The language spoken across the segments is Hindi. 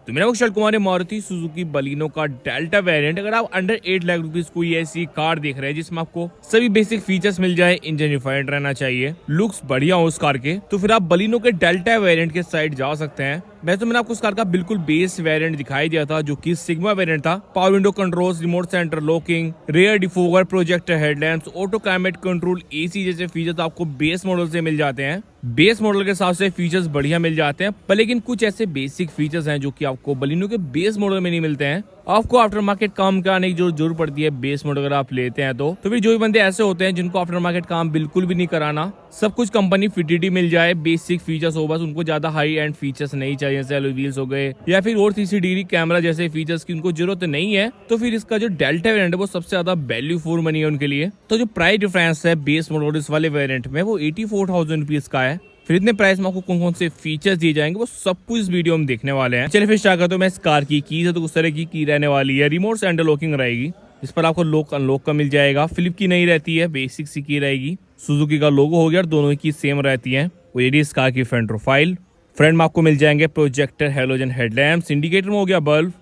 तो मेरा नाम कुमार है। मारुति सुजुकी बलिनो का डेल्टा वेरिएंट, अगर आप अंडर 8 लाख रुपीज कोई ऐसी कार देख रहे हैं जिसमें आपको सभी बेसिक फीचर्स मिल जाए, इंजन रिफाइंड रहना चाहिए, लुक्स बढ़िया हो उस कार के, तो फिर आप बलिनो के डेल्टा वेरिएंट के साइड जा सकते हैं। वैसे मैंने आपको उस कार का बिल्कुल बेस वेरिएंट दिखाई दिया था जो कि सिग्मा वेरिएंट था। Power window controls, remote centre locking, rear defogger, projector headlamps, auto climate control, AC जैसे फीचर्स आपको बेस मॉडल से मिल जाते हैं। बेस मॉडल के हिसाब से फीचर्स बढ़िया मिल जाते हैं, पर लेकिन कुछ ऐसे बेसिक फीचर्स हैं जो कि आपको बलिनो के बेस मॉडल में नहीं मिलते हैं। आपको आफ्टर मार्केट काम कराने की जो जरूरत पड़ती है बेस मॉडल अगर आप लेते हैं तो फिर जो भी बंदे ऐसे होते हैं जिनको आफ्टर मार्केट काम बिल्कुल भी नहीं कराना, सब कुछ कंपनी फिटेड मिल जाए, बेसिक फीचर्स हो, बस उनको ज्यादा हाई एंड फीचर्स नहीं चाहिए, जैसे एलॉय व्हील्स हो गए या फिर और 360 डिग्री कैमरा जैसे फीचर्स की उनको जरूरत नहीं है, तो फिर इसका जो डेल्टा वेरिएंट है वो सबसे ज्यादा वैल्यू फॉर मनी है उनके लिए। तो जो प्राइस डिफरेंस है बेस मॉडल इस वाले वेरिएंट में वो 84,000 रुपीज का है। फिर इतने प्राइस में आपको कौन कौन से फीचर्स दिए जाएंगे वो सब कुछ इस वीडियो में देखने वाले हैं। चलिए फिर स्टार्ट करते हैं। मैं इस कार की कीज है तो उस तरह की रहने वाली है, रिमोट से अंडर लॉकिंग रहेगी, इस पर आपको लॉक अनलॉक का मिल जाएगा। फ्लिप की नहीं रहती है, बेसिक सी की रहेगी। सुजुकी का लोगो हो गया, दोनों की सेम रहती है। वो ये इस कार की फ्रंट प्रोफाइल, फ्रंट में आपको मिल जाएंगे प्रोजेक्टर, हेलोजन हेडलैम्प्स, इंडिकेटर में हो गया बल्ब।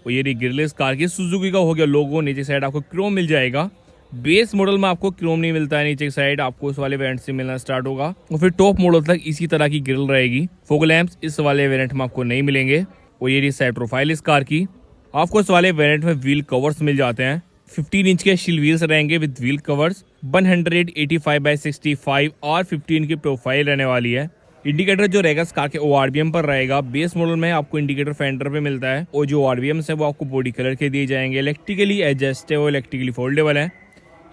वो ये गिरलेस कार की सुजुकी का हो गया लोगो, नीचे साइड आपको क्रोम मिल जाएगा। बेस मॉडल में आपको क्रोम नहीं मिलता है, नीचे की साइड आपको इस वाले वेरिएंट से मिलना स्टार्ट होगा और फिर टॉप मॉडल तक इसी तरह की ग्रिल रहेगी। फॉग लैंप्स इस वाले वेरिएंट में आपको नहीं मिलेंगे। और ये साइड प्रोफाइल इस कार की। आपको इस वाले वेरिएंट में व्हील कवर्स मिल जाते हैं, 15 इंच के स्टील व्हील्स रहेंगे विद व्हील कवर्स, 185/65 और 15 की प्रोफाइल रहने वाली है। इंडिकेटर जो रहेगा इस कार के ORVM पर रहेगा। बेस मॉडल में आपको इंडिकेटर फेंडर पे मिलता है और जो ORVM है वो आपको बॉडी कलर के दिए जाएंगे। इलेक्ट्रिकली एडजस्टेबल, इलेक्ट्रिकली फोल्डेबल है।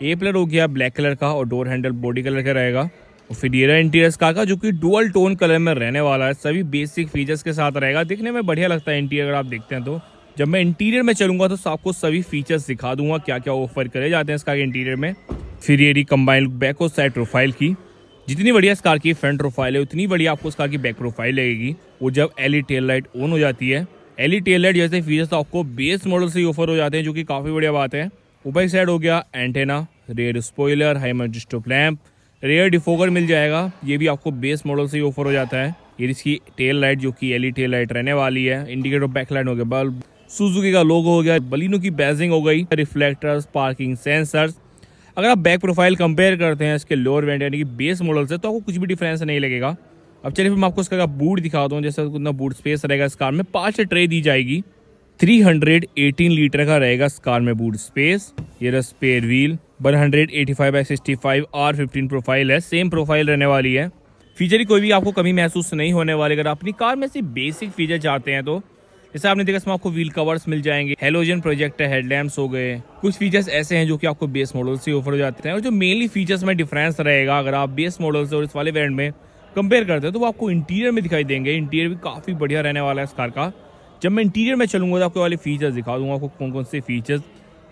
ए प्लर हो गया ब्लैक कलर का और डोर हैंडल बॉडी कलर का रहेगा। और फिर ये रहा इंटीरियर कार का जो कि डुअल टोन कलर में रहने वाला है, सभी बेसिक फीचर्स के साथ रहेगा। दिखने में बढ़िया लगता है इंटीरियर, अगर आप देखते हैं तो। जब मैं इंटीरियर में चलूंगा तो आपको सभी फीचर्स दिखा दूंगा क्या क्या ऑफर करे जाते हैं इस कार के इंटीरियर में। फिर ये रही कंबाइंड बैक और साइड प्रोफाइल की। जितनी बढ़िया इस कार की फ्रंट प्रोफाइल है उतनी बढ़िया आपको इस कार की बैक प्रोफाइल लगेगी। वो जब LED टेल लाइट ऑन हो जाती है, LED टेल लाइट जैसे फीचर्स तो आपको बेस मॉडल से ही ऑफर हो जाते हैं, जो कि काफी बढ़िया बात है। ऊपर साइड हो गया antenna, rear spoiler, high stop lamp, rear defogger मिल जाएगा, ये भी आपको बेस मॉडल से ही ऑफर हो जाता है। ये इसकी टेल लाइट जो कि LED टेल लाइट रहने वाली है। इंडिकेटर बैक लाइट हो गया, बल्ब, सुजुकी का लोगो हो गया, बलिनो की बैजिंग हो गई, रिफ्लेक्टर्स, पार्किंग सेंसर्स। अगर आप बैक प्रोफाइल कंपेयर करते हैं इसके लोअर वेरिएंट यानी कि बेस मॉडल से तो आपको कुछ भी डिफरेंस नहीं लगेगा। अब चलिए फिर मैं आपको इसका बूट दिखा दूँ, जैसे कितना बूट स्पेस रहेगा इस कार में। 5 ट्रे दी जाएगी, 318 लीटर का रहेगा इस कार में बूट स्पेस। ये रहा स्पेयर व्हील, 185/65 और 15 प्रोफाइल है, सेम प्रोफाइल रहने वाली है। फीचर की कोई भी आपको कमी महसूस नहीं होने वाली अगर आप अपनी कार में से बेसिक फीचर चाहते हैं तो। जैसे आपने देखा इसमें आपको व्हील कवर्स मिल जाएंगे, हेलोजन प्रोजेक्टर हेडलैम्प्स हो गए। कुछ फीचर्स ऐसे हैं जो कि आपको बेस मॉडल से ऑफर हो जाते हैं। और जो मेनली फीचर्स में डिफरेंस रहेगा अगर आप बेस मॉडल से और इस वाले वेरिएंट में कंपेयर करते हैं तो वो आपको इंटीरियर में दिखाई देंगे। इंटीरियर भी काफी बढ़िया रहने वाला है इस कार का। जब मैं इंटीरियर में चलूंगा तो आपको वाले फीचर्स दिखा दूंगा आपको कौन कौन से फीचर्स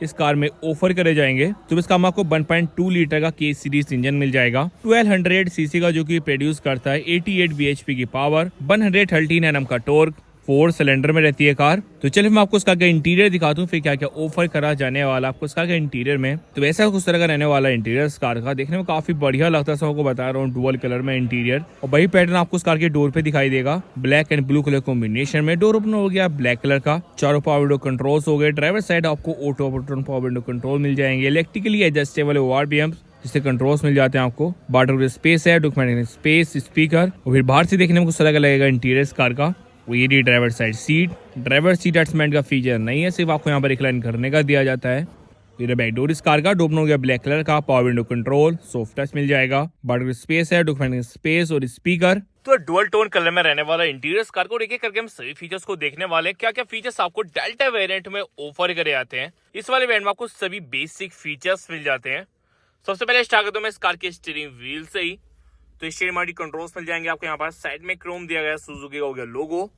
इस कार में ऑफर करे जाएंगे। तो इस कार में आपको 1.2 लीटर का K सीरीज इंजन मिल जाएगा, 1200 सीसी का जो कि प्रोड्यूस करता है, 88 bhp की पावर, 113 Nm का टॉर्क, 4 सिलेंडर में रहती है कार। तो चलिए मैं आपको इसका इंटीरियर दिखाता हूँ, फिर क्या क्या ऑफर करा जाने वाला आपको इसका इंटीरियर में। तो वैसा कुछ तरह का रहने वाला इंटीरियर इस कार का, देखने में काफी बढ़िया लगता है। सब आपको बता रहा हूँ डुअल कलर में इंटीरियर, और वही पैटर्न आपको इस कार के डोर पे दिखाई देगा, black and blue colour combination में। डोर ओपनर हो गया ब्लैक कलर का, चारों पावर विंडो कंट्रोल्स हो गए। ड्राइवर साइड आपको ऑटो पावर विंडो कंट्रोल मिल जाएंगे, इलेक्ट्रिकली एडजस्टेबल ORVM जिससे कंट्रोल्स मिल जाते हैं आपको। वाटर स्पेस है, डॉक्यूमेंट स्पेस, स्पीकर। और फिर बाहर से देखने में कुछ तरह का लगेगा इंटीरियर इस कार का। वो ये driver side seat, driver seat attachment का फीचर नहीं है, सिर्फ आपको यहाँ पर रिक्लाइन करने का दिया जाता है। फिर बैक डोर इस कार का, डोर हो गया ब्लैक कलर का, power window control, soft touch मिल जाएगा, वाटर स्पेस है, डॉक्यूमेंट स्पेस और स्पीकर। तो डुअल टोन कलर में रहने वाला इंटीरियर कार को एक एक करके हम सभी फीचर्स को देखने वाले, क्या क्या फीचर्स आपको डेल्टा वेरिएंट में ऑफर करे जाते हैं। इस वाले वेरिएंट में आपको सभी बेसिक फीचर्स मिल जाते हैं। सबसे पहले स्टार्ट करता हूं मैं इस कार के स्टीयरिंग व्हील से ही। तो स्टीयरिंग मल्टी कंट्रोल्स मिल जाएंगे आपको, यहाँ पर साइड में क्रोम दिया गया, सुजुकी का हो गया लोगो।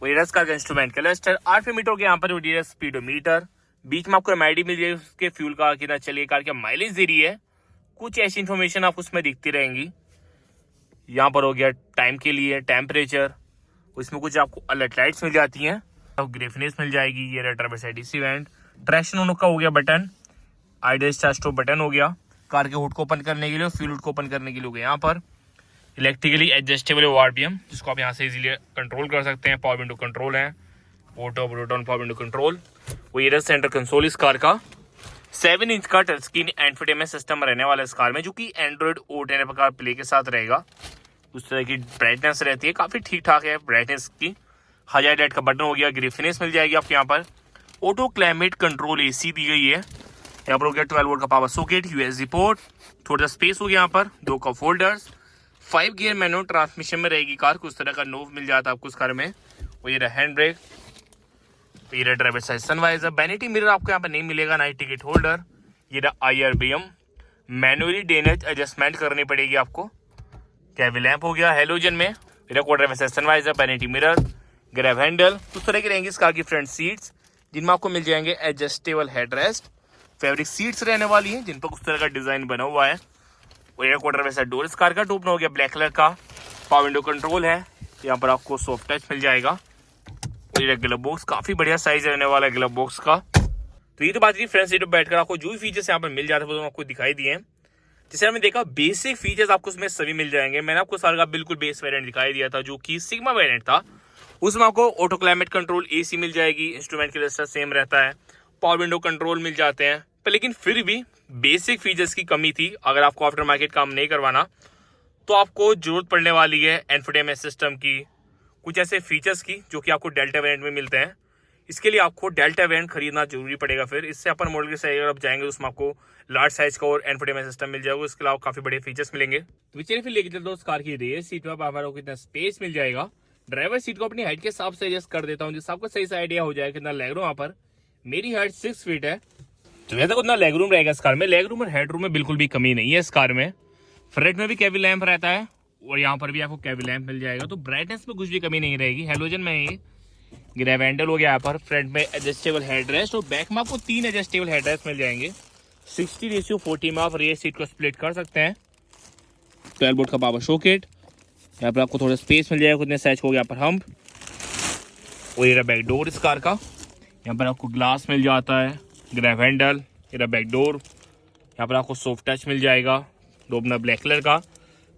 इस कार का इंस्ट्रूमेंट क्लस्टर, 8 मीटर के यहाँ पर स्पीडोमीटर, बीच में आपको MID मिल जाएगी, उसके फ्यूल का कितना चलिए, कार क्या माइलेज दे रही है, कुछ ऐसी इन्फॉर्मेशन आपको उसमें दिखती रहेंगी। यहाँ पर हो गया टाइम के लिए टेम्परेचर, उसमें कुछ आपको अलर्ट लाइट्स मिल जाती हैं, ग्रिफनेस मिल जाएगी। ये driver side AC went, traction on का हो गया button, idol start stop button हो गया, कार के हुड को ओपन करने के लिए, फ्यूल हुड को ओपन करने के लिए हो गया यहाँ पर। इलेक्ट्रिकली एडजस्टेबल ORVM, जिसको आप यहाँ से इजीली कंट्रोल कर सकते हैं। पावर विंडो कंट्रोल है, auto Bluetooth power window control. वो ये सेंटर कंसोल इस कार का 7 इंच का टच स्क्रीन एंटरटेनमेंट सिस्टम रहने वाला है इस कार में, जो कि एंड्रॉइड ऑटो कार प्ले के साथ रहेगा। उस तरह की ब्राइटनेस रहती है, काफ़ी ठीक ठाक है ब्राइटनेस की। हाईलाइट का बटन हो गया, ग्रिफिनेस मिल जाएगी आपको यहाँ पर। ऑटो क्लाइमेट कंट्रोल AC दी गई है। यहाँ पर हो गया 12 वोल्ट का पावर सॉकेट, USB पोर्ट, थोड़ा स्पेस हो गया यहाँ पर, 2 cup holders. 5 gear manual transmission में रहेगी कार, कुछ तरह का नोव मिल जाता है आपको इस कार में। वो ये रहा हैंड ब्रेक, ये रहा driver side sun visor. Vanity mirror आपको यहाँ पर नहीं मिलेगा, ना ही टिकट होल्डर। ये रहा IRBM, मैनुअली डेनेज एडजस्टमेंट करनी पड़ेगी आपको। कैवी लैंप हो गया हेलोजन में, मेरा driver side sun visor, vanity mirror, grab handle. उस तरह की रहेंगी इस कार की फ्रंट सीट्स, जिनमें आपको मिल जाएंगे एडजस्टेबल हेडरेस्ट। फैब्रिक सीट्स रहने वाली हैं, जिन पर उस तरह का डिजाइन बना हुआ है। और एक क्वार्टर वैसा डोर इस कार का टोपन हो गया ब्लैक कलर का। पावर विंडो कंट्रोल है, यहाँ पर आपको सॉफ्ट टच मिल जाएगा। और ये ग्लव बॉक्स, काफी बढ़िया साइज रहने वाला है ग्लव बॉक्स का। तो ये तो बात रही फ्रंट सीट पर बैठकर आपको जो भी फीचर्स यहाँ पर मिल जाते हैं वो आपको दिखाई दिए। जैसे हमने देखा बेसिक फीचर्स आपको उसमें सभी मिल जाएंगे। मैंने आपको साल का बिल्कुल बेस वेरिएंट दिखाई दिया था, जो कि सिग्मा वेरिएंट था। उसमें आपको ऑटो क्लाइमेट कंट्रोल AC मिल जाएगी, इंस्ट्रूमेंट क्लस्टर सेम रहता है, पावर विंडो कंट्रोल मिल जाते हैं। पर लेकिन फिर भी बेसिक फीचर्स की कमी थी। अगर आपको आफ्टर मार्केट काम नहीं करवाना तो आपको जरूरत पड़ने वाली है इंफोटेनमेंट सिस्टम की, कुछ ऐसे फीचर्स की जो कि आपको डेल्टा वेरिएंट में मिलते हैं। इसके लिए आपको डेल्टा वेरिएंट खरीदना जरूरी पड़ेगा। फिर इससे अपर मॉडल के साइड अगर आप जाएंगे उसमें आपको लार्ज साइज का और इंफोटेनमेंट सिस्टम मिल जाएगा। इसके अलावा काफी बड़े फीचर्स मिलेंगे। तो चलिए फिर लेके चलते हैं उस कार की रेयर सीट में आपको कितना स्पेस मिल जाएगा। ड्राइवर सीट को अपनी हाइट के हिसाब से एडजस्ट कर देता हूँ, जिससे आपको सही से आइडिया हो जाएगा कितना लेग रूम। यहाँ पर मेरी हाइट 6 फीट है, तो वैसे उतना लेग रूम रहेगा इस कार में। लेग रूम और हेड रूम में बिल्कुल भी कमी नहीं है इस कार में। फ्रंट में भी कैवी लैंप रहता है और यहाँ पर भी आपको कैवी लैंप मिल जाएगा, तो ब्राइटनेस में कुछ भी कमी नहीं रहेगी। हेलोजन में ये ग्रैब हैंडल हो गया यहाँ पर। फ्रंट में एडजस्टेबल हेडरेस्ट और बैक में आपको 3 एडजस्टेबल हेडरेस्ट मिल जाएंगे। 60:40 में आप रेयर सीट को स्प्लिट कर सकते हैं। 12 वोल्ट का पावर सॉकेट, यहाँ पर आपको थोड़ा स्पेस मिल जाएगा, कितने साइज हो गया पर हम्प। और ये बैक डोर इस कार का, यहाँ पर आपको ग्लास मिल जाता है, ग्रैब हैंडल, ये बैक डोर। यहाँ पर आपको सॉफ्ट टच मिल जाएगा, डोबना ब्लैक कलर का।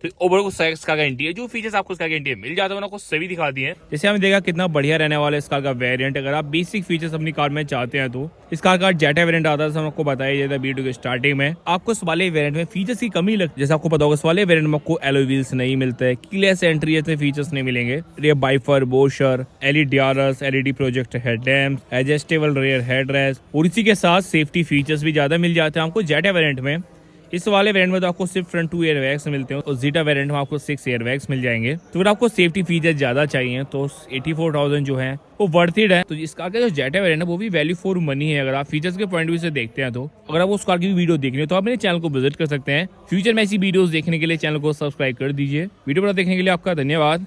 तो ओवरऑल को साइज का इंटीरियर, जो फीचर्स आपको इसका इंटीरियर मिल जाता है आपको सभी दिखा दिए हैं। जैसे हमने देखा कितना बढ़िया रहने वाला है इस कार का वेरिएंट। अगर आप बेसिक फीचर्स अपनी कार में चाहते हैं तो इस कार का जेटा वेरिएंट आता है, आपको बताया जाता है वीडियो के स्टार्टिंग में। आपको इस वाले वेरिएंट में फीचर्स की कमी लगती है, जैसे आपको पता होगा इस वाले वेरिएंट में आपको एलॉय व्हील्स नहीं मिलता है, कीलेस एंट्री जैसे फीचर्स नहीं मिलेंगे। Rear wiper, washer, LED DRS, LED projector headlamp, adjustable rear headrest और इसी के साथ सेफ्टी फीचर्स भी ज्यादा मिल जाते हैं आपको जेटा वेरिएंट में। इस वाले वेरिएंट में तो आपको सिर्फ फ्रंट 2 एयरबैग्स मिलते हैं और जीटा वेरिएंट में आपको 6 एयरबैग्स मिल जाएंगे। तो अगर आपको सेफ्टी फीचर ज्यादा चाहिए तो 84,000 जो है वो वर्थ इट है। तो इस कार का जो जेटा वेरिएंट है वो भी वैल्यू फॉर मनी है, अगर आप फीचर्स के पॉइंट ऑफ व्यू से देखते हैं। तो अगर आप उस कार की वीडियो देखनी है तो आप मेरे चैनल को विजिट कर सकते हैं। फ्यूचर में ऐसी वीडियोस देखने के लिए चैनल को सब्सक्राइब कर दीजिए। वीडियो पूरा देखने के लिए आपका धन्यवाद।